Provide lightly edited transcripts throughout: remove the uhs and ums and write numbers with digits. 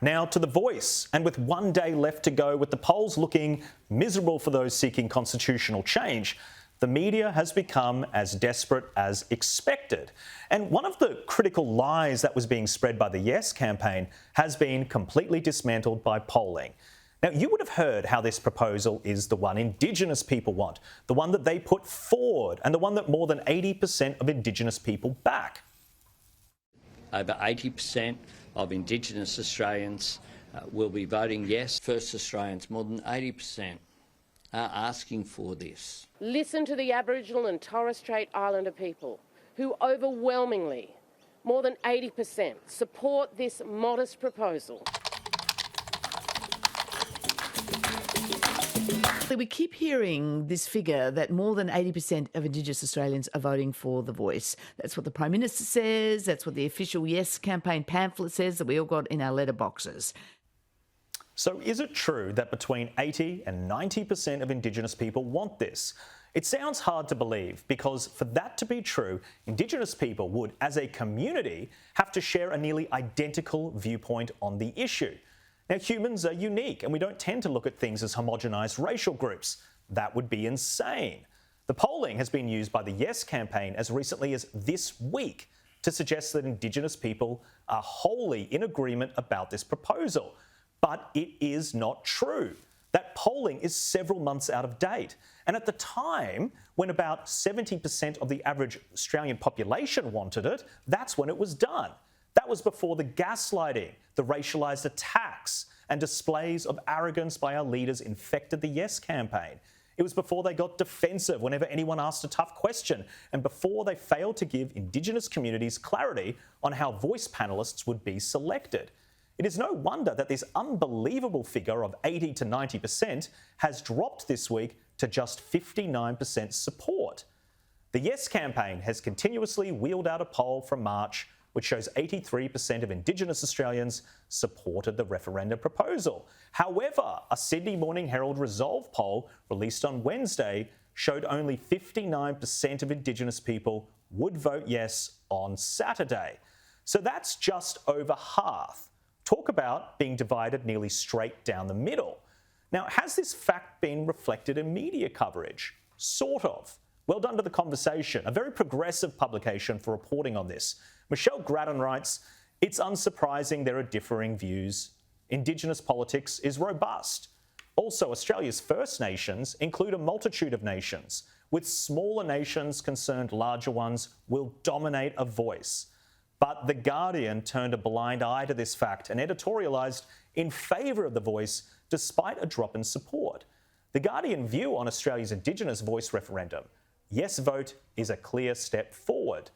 Now to The Voice, and with 1 day left to go, with the polls looking miserable for those seeking constitutional change, the media has become as desperate as expected. And one of the critical lies that was being spread by the Yes campaign has been completely dismantled by polling. Now, you would have heard how this proposal is the one Indigenous people want, the one that they put forward, and the one that more than 80% of Indigenous people back. Over 80% of Indigenous Australians will be voting yes. First Australians, more than 80%, are asking for this. Listen to the Aboriginal and Torres Strait Islander people who overwhelmingly, more than 80%, support this modest proposal. We keep hearing this figure that more than 80% of Indigenous Australians are voting for The Voice. That's what the Prime Minister says. That's what the official Yes campaign pamphlet says that we all got in our letterboxes. So is it true that between 80 and 90% of Indigenous people want this? It sounds hard to believe because for that to be true, Indigenous people would, as a community, have to share a nearly identical viewpoint on the issue. Now, humans are unique and we don't tend to look at things as homogenised racial groups. That would be insane. The polling has been used by the Yes campaign as recently as this week to suggest that Indigenous people are wholly in agreement about this proposal. But it is not true. That polling is several months out of date. And at the time, when about 70% of the average Australian population wanted it, that's when it was done. That was before the gaslighting, the racialised attacks and displays of arrogance by our leaders infected the Yes campaign. It was before they got defensive whenever anyone asked a tough question, and before they failed to give Indigenous communities clarity on how voice panellists would be selected. It is no wonder that this unbelievable figure of 80 to 90% has dropped this week to just 59% support. The Yes campaign has continuously wheeled out a poll from March which shows 83% of Indigenous Australians supported the referendum proposal. However, a Sydney Morning Herald Resolve poll released on Wednesday showed only 59% of Indigenous people would vote yes on Saturday. So that's just over half. Talk about being divided nearly straight down the middle. Now, has this fact been reflected in media coverage? Sort of. Well done to The Conversation, a very progressive publication for reporting on this. Michelle Grattan writes, "It's unsurprising there are differing views. Indigenous politics is robust. Also, Australia's First Nations include a multitude of nations. With smaller nations concerned, larger ones will dominate a voice." But The Guardian turned a blind eye to this fact and editorialised in favour of The Voice despite a drop in support. The Guardian view on Australia's Indigenous voice referendum: yes vote is a clear step forward.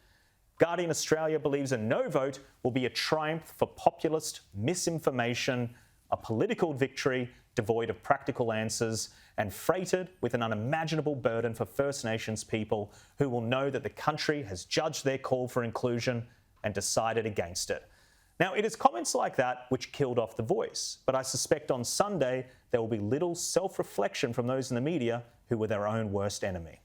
Guardian Australia believes a no vote will be a triumph for populist misinformation, a political victory devoid of practical answers, and freighted with an unimaginable burden for First Nations people who will know that the country has judged their call for inclusion and decided against it. Now, it is comments like that which killed off The Voice, but I suspect on Sunday there will be little self-reflection from those in the media who were their own worst enemy.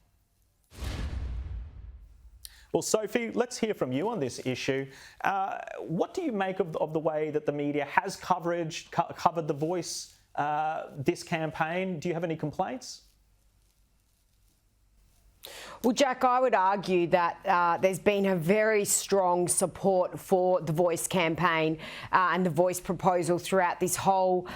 Well, Sophie, let's hear from you on this issue. What do you make of the way that the media has covered The Voice this campaign? Do you have any complaints? Well, Jack, I would argue that there's been a very strong support for the Voice campaign and the Voice proposal throughout this whole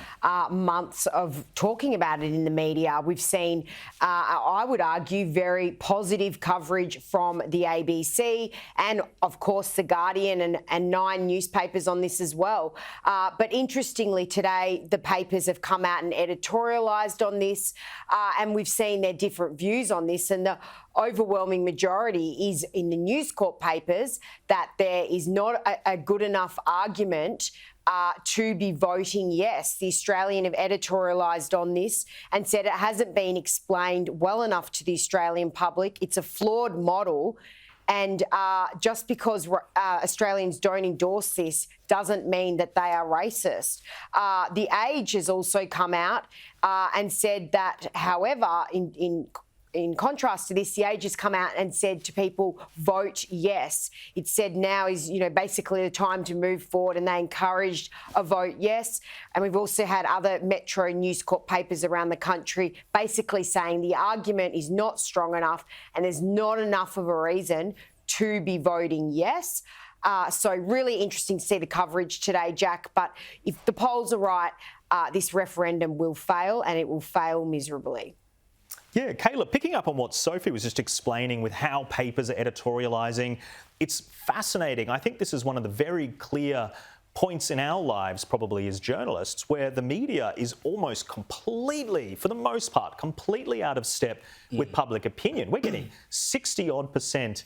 months of talking about it in the media. We've seen, I would argue, very positive coverage from the ABC and, of course, The Guardian and 9 newspapers on this as well. But interestingly, today, the papers have come out and editorialised on this, and we've seen their different views on this. And the overwhelming majority is in the News Corp papers that there is not a good enough argument to be voting yes. The Australian have editorialised on this and said it hasn't been explained well enough to the Australian public. It's a flawed model. And just because Australians don't endorse this doesn't mean that they are racist. The Age has also come out and said that, however, in in contrast to this, the Age has come out and said to people, vote yes. It said now is, basically the time to move forward, and they encouraged a vote yes. And we've also had other Metro News Corp papers around the country basically saying the argument is not strong enough and there's not enough of a reason to be voting yes. So really interesting to see the coverage today, Jack. But if the polls are right, this referendum will fail, and it will fail miserably. Yeah, Caleb, picking up on what Sophie was just explaining with how papers are editorialising, it's fascinating. I think this is one of the very clear points in our lives, probably as journalists, where the media is almost completely, for the most part, completely out of step with public opinion. We're getting 60-odd%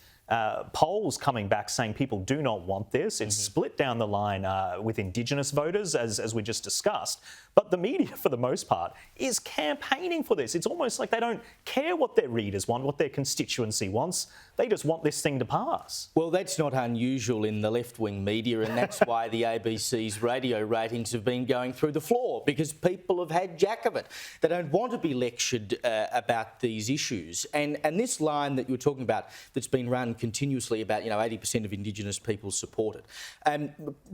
polls coming back saying people do not want this. It's split down the line with Indigenous voters, as we just discussed. But the media, for the most part, is campaigning for this. It's almost like they don't care what their readers want, what their constituency wants. They just want this thing to pass. Well, that's not unusual in the left-wing media, and that's why the ABC's radio ratings have been going through the floor, because people have had jack of it. They don't want to be lectured about these issues. And this line that you were talking about that's been run continuously about, 80% of Indigenous people support it.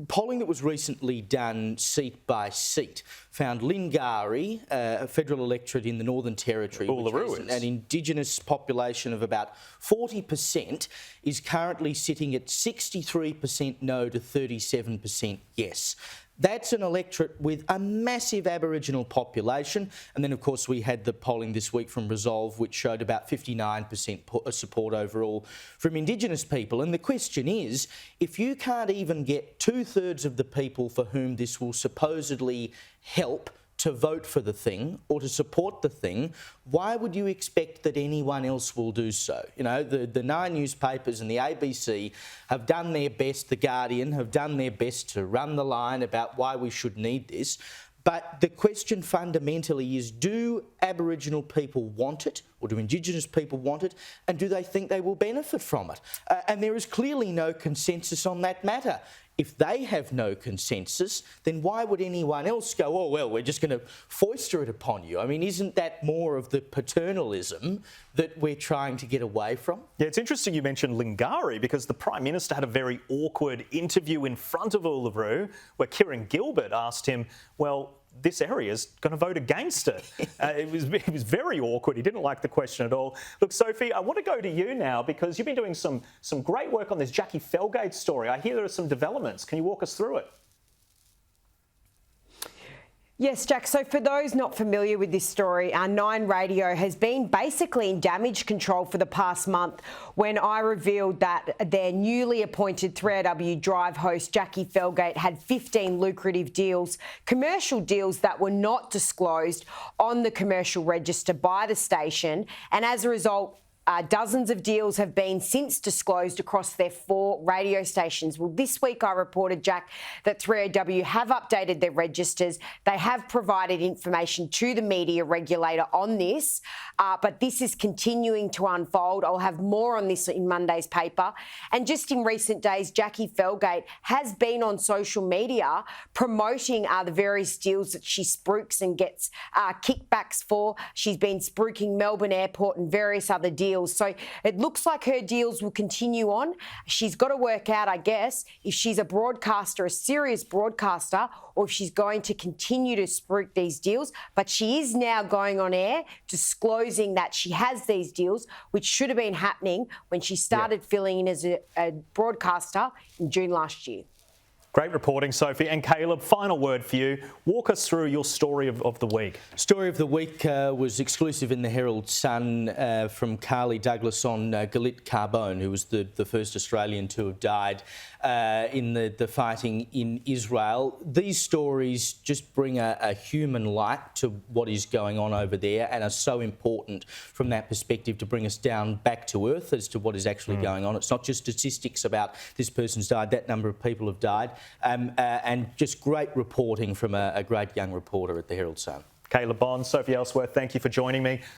Polling that was recently done seat by seat found Lingari, a federal electorate in the Northern Territory, which has an Indigenous population of about 40%, is currently sitting at 63% no to 37% yes. That's an electorate with a massive Aboriginal population. And then, of course, we had the polling this week from Resolve, which showed about 59% support overall from Indigenous people. And the question is, if you can't even get 2/3 of the people for whom this will supposedly help to vote for the thing or to support the thing, why would you expect that anyone else will do so? The 9 newspapers and the ABC have done their best, The Guardian have done their best to run the line about why we should need this. But the question fundamentally is, do Aboriginal people want it, or do Indigenous people want it, and do they think they will benefit from it? And there is clearly no consensus on that matter. If they have no consensus, then why would anyone else go, oh, well, we're just going to foister it upon you? I mean, isn't that more of the paternalism that we're trying to get away from? Yeah, it's interesting you mentioned Lingari, because the Prime Minister had a very awkward interview in front of Uluru where Kieran Gilbert asked him, well, this area is going to vote against it. It was very awkward. He didn't like the question at all. Look, Sophie, I want to go to you now, because you've been doing some great work on this Jackie Felgate story. I hear there are some developments. Can you walk us through it? Yes, Jack. So for those not familiar with this story, our 9 Radio has been basically in damage control for the past month when I revealed that their newly appointed 3AW Drive host, Jackie Felgate, had 15 lucrative deals, commercial deals that were not disclosed on the commercial register by the station. And as a result, dozens of deals have been since disclosed across their 4 radio stations. Well, this week I reported, Jack, that 3AW have updated their registers. They have provided information to the media regulator on this, but this is continuing to unfold. I'll have more on this in Monday's paper. And just in recent days, Jackie Felgate has been on social media promoting the various deals that she spruiks and gets kickbacks for. She's been spruiking Melbourne Airport and various other deals. So it looks like her deals will continue on. She's got to work out, I guess, if she's a broadcaster, a serious broadcaster, or if she's going to continue to spruik these deals. But she is now going on air disclosing that she has these deals, which should have been happening when she started filling in as a broadcaster in June last year. Great reporting, Sophie. And Caleb, final word for you. Walk us through your story of the week. Story of the week was exclusive in the Herald Sun from Carly Douglas on Galit Carbone, who was the first Australian to have died in the fighting in Israel. These stories just bring a human light to what is going on over there, and are so important from that perspective to bring us down back to earth as to what is actually going on. It's not just statistics about this person's died, that number of people have died. And just great reporting from a great young reporter at the Herald Sun. Caleb Bond, Sophie Ellsworth, thank you for joining me.